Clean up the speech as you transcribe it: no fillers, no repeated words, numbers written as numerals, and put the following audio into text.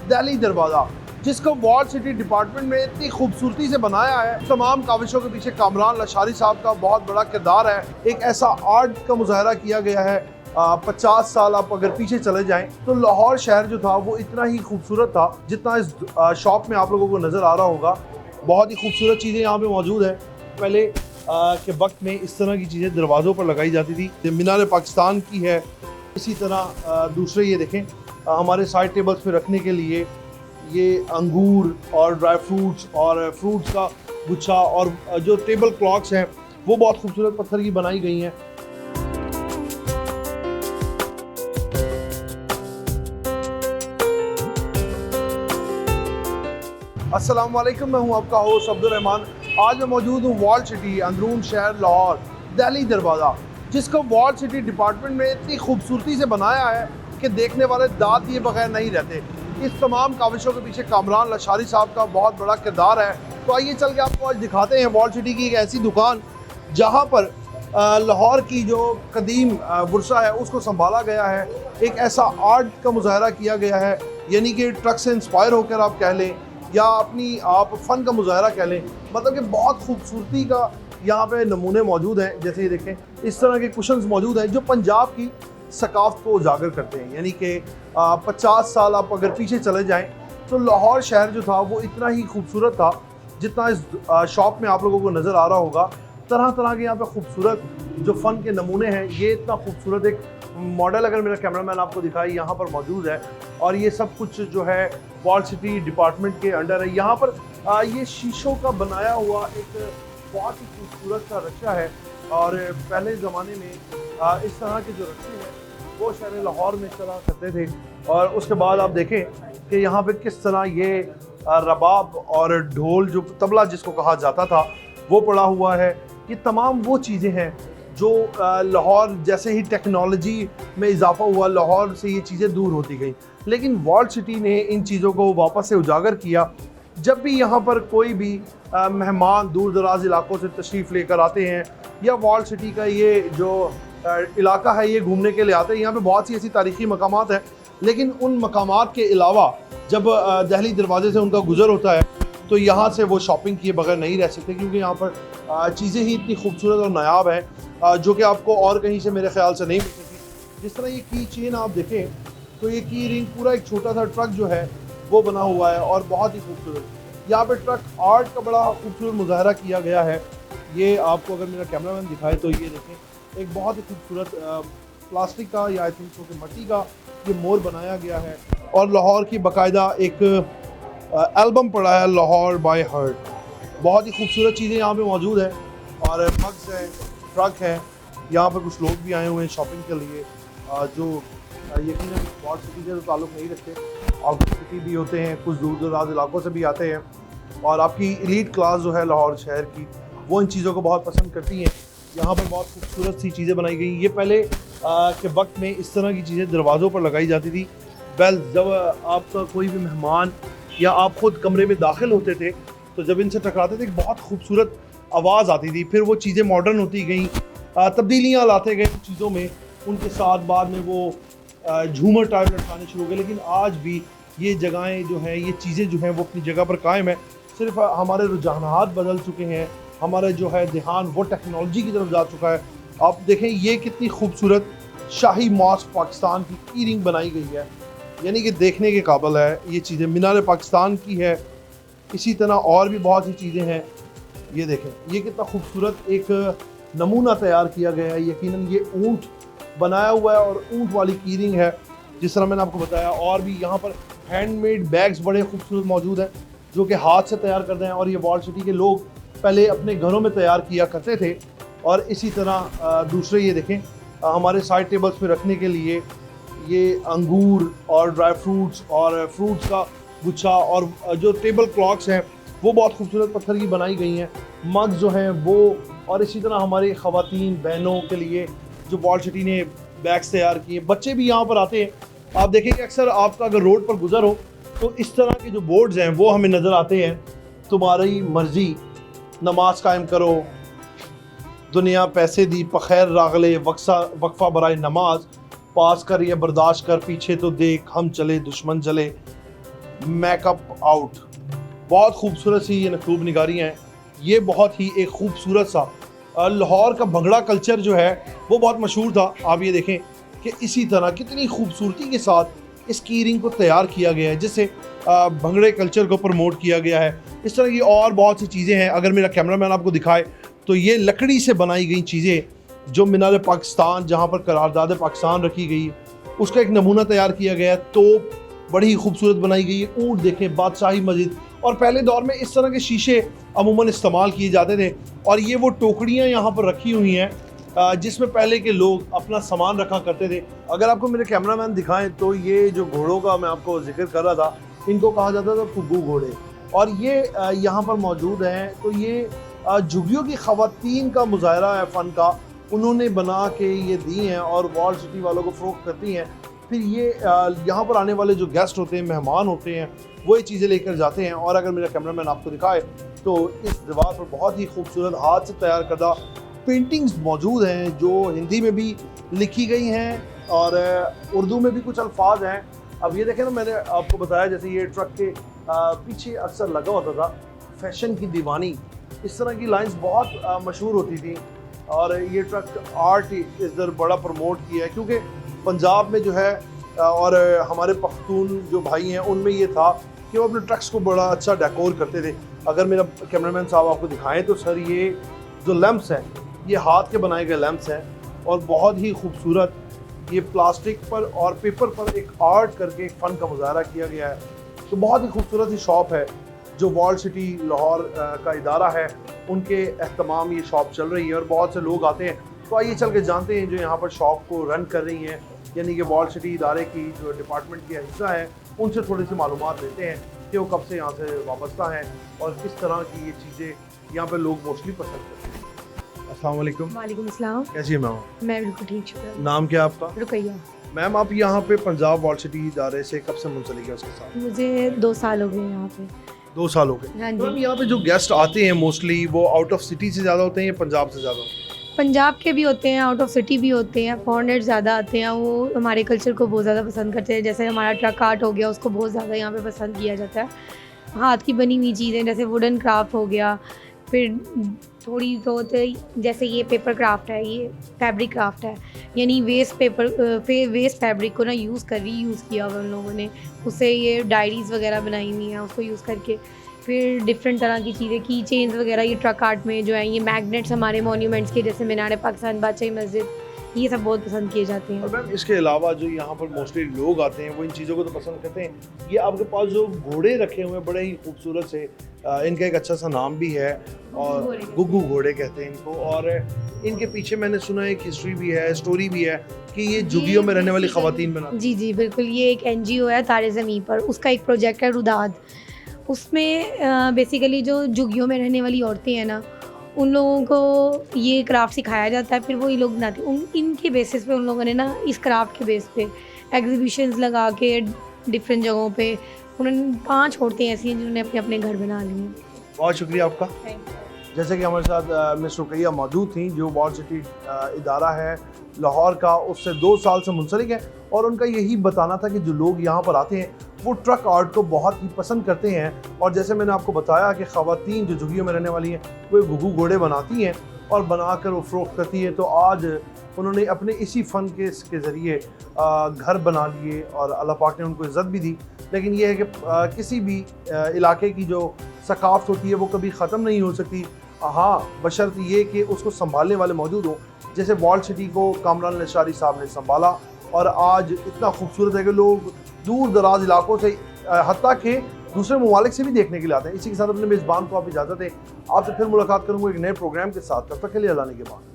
दिल्ली दरवाज़ा, जिसको wall city department में इतनी खूबसूरती से बनाया है। तमाम काविशों के पीछे कामरान लशारी साहब का बहुत बड़ा किरदार है। एक ऐसा आर्ट का मुजाहरा किया गया है। 50 साल आप अगर पीछे चले जाएं तो लाहौर शहर जो था वो इतना ही खूबसूरत था जितना इस शॉप में आप लोगों को नज़र आ रहा होगा। बहुत ही खूबसूरत चीज़ें यहाँ पे मौजूद हैं। पहले के वक्त में इस तरह की चीज़ें दरवाज़ों पर लगाई जाती थी। मीनार पाकिस्तान की है। इसी तरह दूसरे ये देखें हमारे साइड टेबल्स पे रखने के लिए ये अंगूर और ड्राई फ्रूट्स और फ्रूट्स का गुच्छा और जो टेबल क्लॉक्स हैं वो बहुत खूबसूरत पत्थर की बनाई गई हैं। अस्सलाम वालेकुम, मैं हूं आपका होस्ट अब्दुल रहमान। आज मैं मौजूद हूं वॉल सिटी अंदरून शहर लाहौर दिल्ली दरवाज़ा, जिसको वॉल सिटी डिपार्टमेंट में इतनी खूबसूरती से बनाया है कि देखने वाले दाद दिए बगैर नहीं रहते। इस तमाम काविशों के पीछे कामरान लशारी साहब का बहुत बड़ा किरदार है। तो आइए चल के आपको आज दिखाते हैं वॉल सिटी की एक ऐसी दुकान जहाँ पर लाहौर की जो कदीम वर्सा है उसको संभाला गया है। एक ऐसा आर्ट का मुजाहरा किया गया है, यानी कि ट्रक से इंस्पायर होकर आप कह लें या अपनी आप फ़न का मुजाहरा कह लें। मतलब कि बहुत खूबसूरती का यहाँ पे नमूने मौजूद हैं। जैसे ये देखें इस तरह के कुशन्स मौजूद हैं जो पंजाब की सकाफ़त को उजागर करते हैं। यानी कि 50 साल आप अगर पीछे चले जाएं तो लाहौर शहर जो था वो इतना ही खूबसूरत था जितना इस शॉप में आप लोगों को नज़र आ रहा होगा। तरह तरह के यहाँ पे खूबसूरत जो फ़न के नमूने हैं, ये इतना खूबसूरत एक मॉडल अगर मेरा कैमरामैन आपको दिखाए यहाँ पर मौजूद है। और ये सब कुछ जो है वॉल सिटी डिपार्टमेंट के अंडर है। यहाँ पर ये शीशों का बनाया हुआ एक बहुत ही खूबसूरत सा रक्षा है। और पहले ज़माने में इस तरह के जो रक्षे हैं वो शहर लाहौर में चला करते थे। और उसके बाद आप देखें कि यहाँ पे किस तरह ये रबाब और ढोल जो तबला जिसको कहा जाता था वो पड़ा हुआ है। ये तमाम वो चीज़ें हैं जो लाहौर जैसे ही टेक्नोलॉजी में इजाफा हुआ लाहौर से ये चीज़ें दूर होती गई, लेकिन वॉल सिटी ने इन चीज़ों को वापस से उजागर किया। जब भी यहाँ पर कोई भी मेहमान दूर दराज इलाकों से तशरीफ़ लेकर आते हैं या वॉल सिटी का ये जो इलाका है ये घूमने के लिए आते हैं, यहाँ पे बहुत सी ऐसी तारीख़ी मकामात हैं। लेकिन उन मकामात के अलावा जब दिल्ली दरवाज़े से उनका गुज़र होता है तो यहाँ से वो शॉपिंग किए बगैर नहीं रह सकते, क्योंकि यहाँ पर चीज़ें ही इतनी खूबसूरत और नायाब हैं जो कि आपको और कहीं से मेरे ख्याल से नहीं मिल सकती। जिस तरह ये की चेन आप देखें तो ये की रिंग पूरा एक छोटा सा ट्रक जो है वो बना हुआ है और बहुत ही खूबसूरत। यहाँ पे ट्रक आर्ट का बड़ा खूबसूरत मुजाहरा किया गया है। ये आपको अगर मेरा कैमरामैन दिखाए तो ये देखें एक बहुत ही खूबसूरत प्लास्टिक का या आई थिंक सो कि मिट्टी का ये मोर बनाया गया है। और लाहौर की बाकायदा एक एल्बम पड़ा है लाहौर बाय हार्ट। बहुत ही खूबसूरत चीज़ें यहाँ पे मौजूद हैं और मग्स हैं, ट्रक है। यहाँ पर कुछ लोग भी आए हुए हैं शॉपिंग के लिए जो यकीनन वॉल सिटी से तो ताल्लुक़ नहीं रखते, आउट सिटी भी होते हैं, कुछ दूर दराज इलाकों से भी आते हैं। और आपकी एलीट क्लास जो है लाहौर शहर की वो इन चीज़ों को बहुत पसंद करती हैं। यहाँ पर बहुत खूबसूरत सी चीज़ें बनाई गई। ये पहले के वक्त में इस तरह की चीज़ें दरवाज़ों पर लगाई जाती थी। जब आपका कोई भी मेहमान या आप ख़ुद कमरे में दाखिल होते थे तो जब इनसे टकराते थे बहुत खूबसूरत आवाज़ आती थी। फिर वो चीज़ें मॉडर्न होती गई, तब्दीलियाँ लाते गए चीज़ों में। उनके साथ बाद में वो झूमर टाइप लटकाने शुरू हो गए। लेकिन आज भी ये जगहें जो हैं, ये चीज़ें जो हैं वो अपनी जगह पर कायम है। सिर्फ हमारे रुझानात बदल चुके हैं, हमारा जो है ध्यान वो टेक्नोलॉजी की तरफ जा चुका है। आप देखें ये कितनी खूबसूरत शाही मॉस्क पाकिस्तान की की रिंग बनाई गई है, यानी कि देखने के काबिल है। ये चीज़ें मीनार पाकिस्तान की है। इसी तरह और भी बहुत सी चीज़ें हैं। ये देखें ये कितना खूबसूरत एक नमूना तैयार किया गया है। यकीनन ये ऊँट बनाया हुआ है और ऊँट वाली की रिंग है जिस तरह मैंने आपको बताया। और भी यहाँ पर हैंडमेड बैग्स बड़े खूबसूरत मौजूद हैं जो कि हाथ से तैयार करते हैं और ये वॉल सिटी के लोग पहले अपने घरों में तैयार किया करते थे। और इसी तरह दूसरे ये देखें हमारे साइड टेबल्स पे रखने के लिए ये अंगूर और ड्राई फ्रूट्स और फ्रूट्स का गुच्छा और जो टेबल क्लॉक्स हैं वो बहुत खूबसूरत पत्थर की बनाई गई हैं। मग्स जो हैं वो, और इसी तरह हमारी ख़वातीन बहनों के लिए जो वॉल सिटी ने बैग्स तैयार किए। बच्चे भी यहाँ पर आते हैं। आप देखेंगे अक्सर आपका अगर रोड पर गुजर हो तो इस तरह के जो बोर्ड्स हैं वो हमें नज़र आते हैं। तुम्हारी मर्ज़ी, नमाज कायम करो, दुनिया पैसे दी पखैर रागले, वक्फा बराए नमाज, पास कर या बर्दाश्त कर, पीछे तो देख हम चले दुश्मन जले। Makeup out. बहुत खूबसूरत सी ये नकूब निगारियाँ हैं। ये बहुत ही एक खूबसूरत सा लाहौर का भंगड़ा कल्चर जो है वो बहुत मशहूर था। आप ये देखें कि इसी तरह कितनी खूबसूरती के साथ इस कीरिंग को तैयार किया गया है, जिससे भंगड़े कल्चर को प्रमोट किया गया है। इस तरह की और बहुत सी चीज़ें हैं। अगर मेरा कैमरामैन आपको दिखाए तो ये लकड़ी से बनाई गई चीज़ें जो मीनार पाकिस्तान, जहाँ पर करारदाद पाकिस्तान रखी गई, उसका एक नमूना तैयार किया गया है। तो बड़ी ही खूबसूरत बनाई गई है। ऊँट देखें, बादशाही मस्जिद। और पहले दौर में इस तरह के शीशे अमूमन इस्तेमाल किए जाते थे। और ये वो टोकरियाँ यहाँ पर रखी हुई हैं जिसमें पहले के लोग अपना सामान रखा करते थे। अगर आपको मेरे कैमरामैन दिखाएं तो ये जो घोड़ों का मैं आपको जिक्र कर रहा था, इनको कहा जाता था कुग्गू घोड़े, और ये यहाँ पर मौजूद हैं। तो ये झुग्गियों की ख़वातीन का मुजाहरा है फ़न का, उन्होंने बना के ये दी हैं और वॉल सिटी वालों को फ़रोख्त करती हैं। फिर ये यहाँ पर आने वाले जो गेस्ट होते हैं, मेहमान होते हैं, वो ये चीज़ें लेकर जाते हैं। और अगर मेरा कैमरामैन आपको दिखाए तो इस दीवार पर बहुत ही खूबसूरत हाथ से तैयार करदा पेंटिंग्स मौजूद हैं जो हिंदी में भी लिखी गई हैं और उर्दू में भी कुछ अल्फाज हैं। अब ये देखें ना, मैंने आपको बताया जैसे ये ट्रक के पीछे अक्सर लगा होता था फैशन की दीवानी, इस तरह की लाइंस बहुत मशहूर होती थी। और ये ट्रक आर्ट इधर बड़ा प्रमोट किया है, क्योंकि पंजाब में जो है और हमारे पख्तून जो भाई हैं उनमें ये था कि वो अपने ट्रक्स को बड़ा अच्छा डेकोर करते थे। अगर मेरा कैमरामैन साहब आपको दिखाएं तो सर ये जो लैंप्स हैं ये हाथ के बनाए गए लैंप्स हैं और बहुत ही खूबसूरत। ये प्लास्टिक पर और पेपर पर एक आर्ट करके एक फ़न का मुजाहरा किया गया है। तो बहुत ही खूबसूरत ही शॉप है जो वॉल सिटी लाहौर का इदारा है, उनके एहतमाम ये शॉप चल रही है और बहुत से लोग आते हैं। तो आइए चल के जानते हैं जो यहाँ पर शॉप को रन कर रही हैं, यानी कि वॉल सिटी इदारे की जो डिपार्टमेंट की हिस्सा है, उनसे थोड़ी सी मालूमात लेते हैं कि वो कब से यहाँ से वाबस्ता हैं और किस तरह की ये चीज़ें यहाँ पर लोग मोस्टली पसंद करते हैं। अस्सलाम वालेकुम। वालेकुम अस्सलाम। कैसी है मैम? मैं बिल्कुल ठीक, शुक्र। नाम क्या आपका? रुकैया। मैम आप यहाँ पे पंजाब वॉल सिटी इदारे से कब से मुंसलिक है उसके साथ? मुझे 2 साल हो गए यहाँ पे। 2 साल हो गए। हाँ मैम जी। यहाँ पे जो गेस्ट आते हैं मोस्टली वो आउट ऑफ सिटी से ज़्यादा होते हैं या पंजाब से ज़्यादा होते हैं? पंजाब के भी होते हैं, आउट ऑफ सिटी भी होते हैं, फॉरेनर ज़्यादा आते हैं। वो हमारे कल्चर को बहुत ज़्यादा पसंद करते हैं। जैसे हमारा ट्रक आर्ट हो गया, उसको बहुत ज़्यादा यहाँ पे पसंद किया जाता है। हाथ की बनी हुई चीज़ें जैसे वुडन क्राफ्ट हो गया, फिर थोड़ी बहुत जैसे ये पेपर क्राफ्ट है, ये फैब्रिक क्राफ्ट है, यानी वेस्ट फैब्रिक को ना यूज़ किया हुआ उन लोगों ने, उससे ये डायरीज़ वगैरह बनाई हुई हैं उसको यूज़ करके। फिर डिफरेंट तरह की चीज़ें, की चेन्स वगैरह, ये ट्रक आर्ट में जो है ये मैग्नेट्स हमारे मॉन्यूमेंट्स के जैसे मीनार पाकिस्तान, बादशाही मस्जिद, ये सब बहुत पसंद किए जाते हैं। और मैम इसके अलावा जो यहाँ पर मोस्टली लोग आते हैं वो इन चीज़ों को तो पसंद करते हैं। ये आपके पास जो घोड़े रखे हुए हैं बड़े ही खूबसूरत से, इनका एक अच्छा सा नाम भी है और गुग्गू घोड़े कहते हैं इनको। और इनके पीछे मैंने सुना एक हिस्ट्री भी है, स्टोरी भी है कि ये झुग्गियों में रहने वाली ख़वातीन बनाती हैं। जी जी बिल्कुल, ये एक NGO है तारे ज़मीं पर, उसका एक प्रोजेक्ट है रुदाद। उसमें बेसिकली जो झुग्गियों में रहने वाली औरतें हैं ना, उन लोगों को ये क्राफ्ट सिखाया जाता है, फिर वो ये लोग बनाते हैं। इनके बेसिस पे उन लोगों ने ना इस क्राफ्ट के बेस पे एग्जीबिशंस लगा के डिफरेंट जगहों पे उन्होंने 5 औरतें ऐसी हैं जिन्होंने अपने अपने घर बना लिए हैं। बहुत शुक्रिया आपका। जैसे कि हमारे साथ मिस रुकैया मौजूद थी जो वॉल सिटी इदारा है लाहौर का, उससे 2 साल से मुंसलिक है और उनका यही बताना था कि जो लोग यहाँ पर आते हैं वो ट्रक आर्ट को बहुत ही पसंद करते हैं। और जैसे मैंने आपको बताया कि ख़वातीन जो झुग्गियों में रहने वाली हैं वो गुग्गू घोड़े बनाती हैं और बनाकर वो फ़रोख्त करती हैं। तो आज उन्होंने अपने इसी फ़न के ज़रिए घर बना लिए और अल्लाह पाक ने उनको इज़्ज़त भी दी। लेकिन ये है कि किसी भी इलाके की जो सकाफ़त होती है वो कभी ख़त्म नहीं हो सकती, हाँ बशर्त ये कि उसको संभालने वाले मौजूद हों। जैसे वॉल सिटी को कामरान निशारी साहब ने संभाला और आज इतना खूबसूरत है कि लोग दूर दराज इलाकों से हत्ता के दूसरे ममालिक से भी देखने के लिए आते हैं। इसी के साथ अपने मेज़बान को आप इजाज़त दें, आपसे फिर मुलाकात करूँगा एक नए प्रोग्राम के साथ। तब तक के लिए अल्लाह ने के बाद।